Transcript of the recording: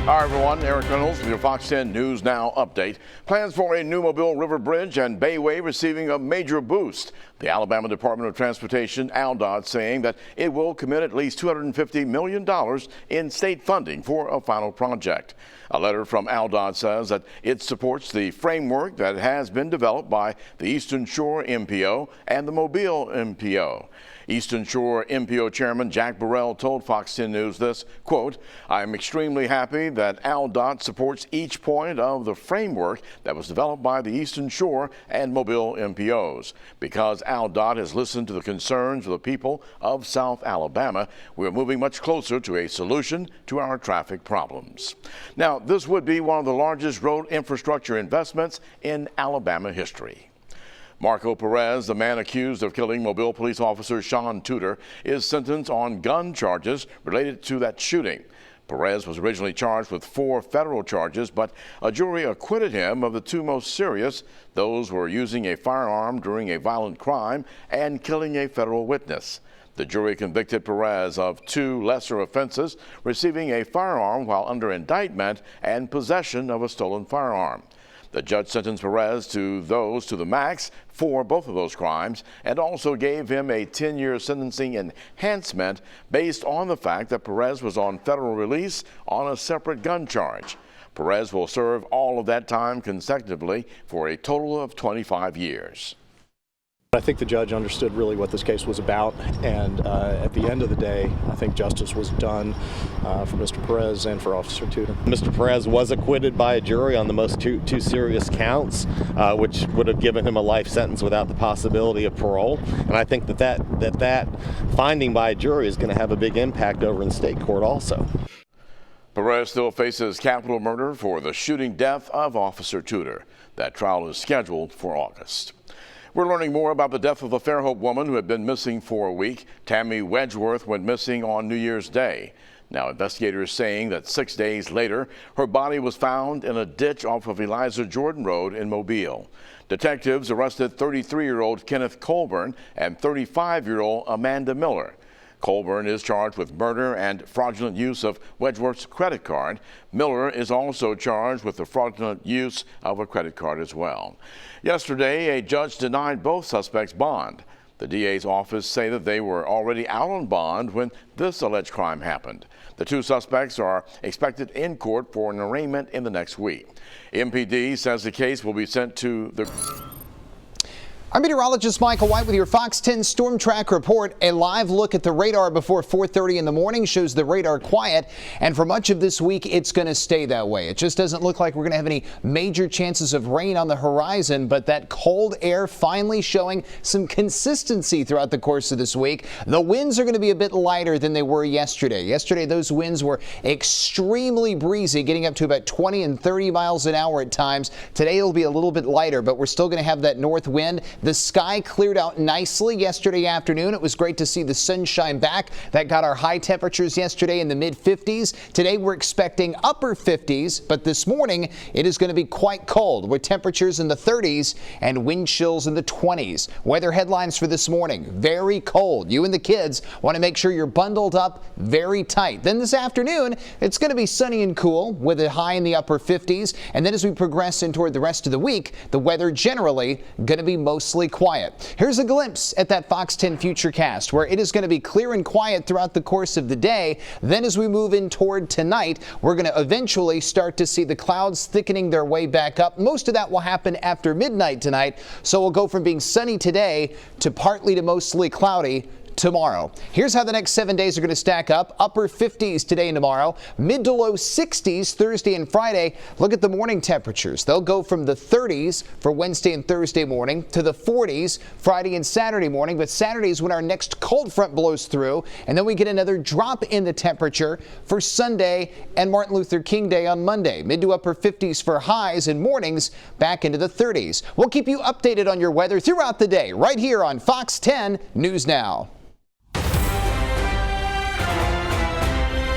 Hi everyone, Eric Reynolds with your Fox 10 News Now update. Plans for a new Mobile River Bridge and Bayway receiving a major boost. The Alabama Department of Transportation, ALDOT, saying that it will commit at least $250 million in state funding for a final project. A letter from ALDOT says that it supports the framework that has been developed by the Eastern Shore MPO and the Mobile MPO. Eastern Shore MPO Chairman Jack Burrell told Fox 10 News this, quote, "I am extremely happy that ALDOT supports each point of the framework that was developed by the Eastern Shore and Mobile MPOs. Because ALDOT has listened to the concerns of the people of South Alabama, we are moving much closer to a solution to our traffic problems." Now, this would be one of the largest road infrastructure investments in Alabama history. Marco Perez, the man accused of killing Mobile police officer Sean Tudor, is sentenced on gun charges related to that shooting. Perez was originally charged with 4 federal charges, but a jury acquitted him of the 2 most serious. Those were using a firearm during a violent crime and killing a federal witness. The jury convicted Perez of 2 lesser offenses, receiving a firearm while under indictment and possession of a stolen firearm. The judge sentenced Perez to the max for both of those crimes and also gave him a 10-year sentencing enhancement based on the fact that Perez was on federal release on a separate gun charge. Perez will serve all of that time consecutively for a total of 25 years. I think the judge understood really what this case was about, and at the end of the day, I think justice was done for Mr. Perez and for Officer Tudor. Mr. Perez was acquitted by a jury on the most two serious counts, which would have given him a life sentence without the possibility of parole. And I think that finding by a jury is going to have a big impact over in state court also. Perez still faces capital murder for the shooting death of Officer Tudor. That trial is scheduled for August. We're learning more about the death of a Fairhope woman who had been missing for a week. Tammy Wedgeworth went missing on New Year's Day. Now, investigators saying that 6 days later, her body was found in a ditch off of Eliza Jordan Road in Mobile. Detectives arrested 33-year-old Kenneth Colburn and 35-year-old Amanda Miller. Colburn is charged with murder and fraudulent use of Wedgeworth's credit card. Miller is also charged with the fraudulent use of a credit card as well. Yesterday, a judge denied both suspects bond. The DA's office say that they were already out on bond when this alleged crime happened. The 2 suspects are expected in court for an arraignment in the next week. MPD says the case will be sent to the... I'm meteorologist Michael White with your Fox 10 Storm Track report. A live look at the radar before 4:30 in the morning shows the radar quiet, and for much of this week it's going to stay that way. It just doesn't look like we're going to have any major chances of rain on the horizon, but that cold air finally showing some consistency throughout the course of this week. The winds are going to be a bit lighter than they were yesterday. Yesterday those winds were extremely breezy, getting up to about 20 and 30 miles an hour at times. Today it'll be a little bit lighter, but we're still going to have that north wind. The sky cleared out nicely yesterday afternoon. It was great to see the sunshine back. That got our high temperatures yesterday in the mid-50s. Today we're expecting upper 50s, but this morning it is going to be quite cold with temperatures in the 30s and wind chills in the 20s. Weather headlines for this morning: very cold. You and the kids want to make sure you're bundled up very tight. Then this afternoon it's going to be sunny and cool with a high in the upper 50s. And then as we progress in toward the rest of the week, the weather generally going to be mostly quiet. Here's a glimpse at that Fox 10 Futurecast, where it is going to be clear and quiet throughout the course of the day. Then as we move in toward tonight, we're going to eventually start to see the clouds thickening their way back up. Most of that will happen after midnight tonight, so we'll go from being sunny today to partly to mostly cloudy tomorrow. Here's how the next 7 days are going to stack up. Upper 50s today and tomorrow, mid to low 60s Thursday and Friday. Look at the morning temperatures. They'll go from the 30s for Wednesday and Thursday morning to the 40s Friday and Saturday morning, but Saturday is when our next cold front blows through, and then we get another drop in the temperature for Sunday and Martin Luther King Day on Monday. Mid to upper 50s for highs and mornings back into the 30s. We'll keep you updated on your weather throughout the day right here on Fox 10 News Now.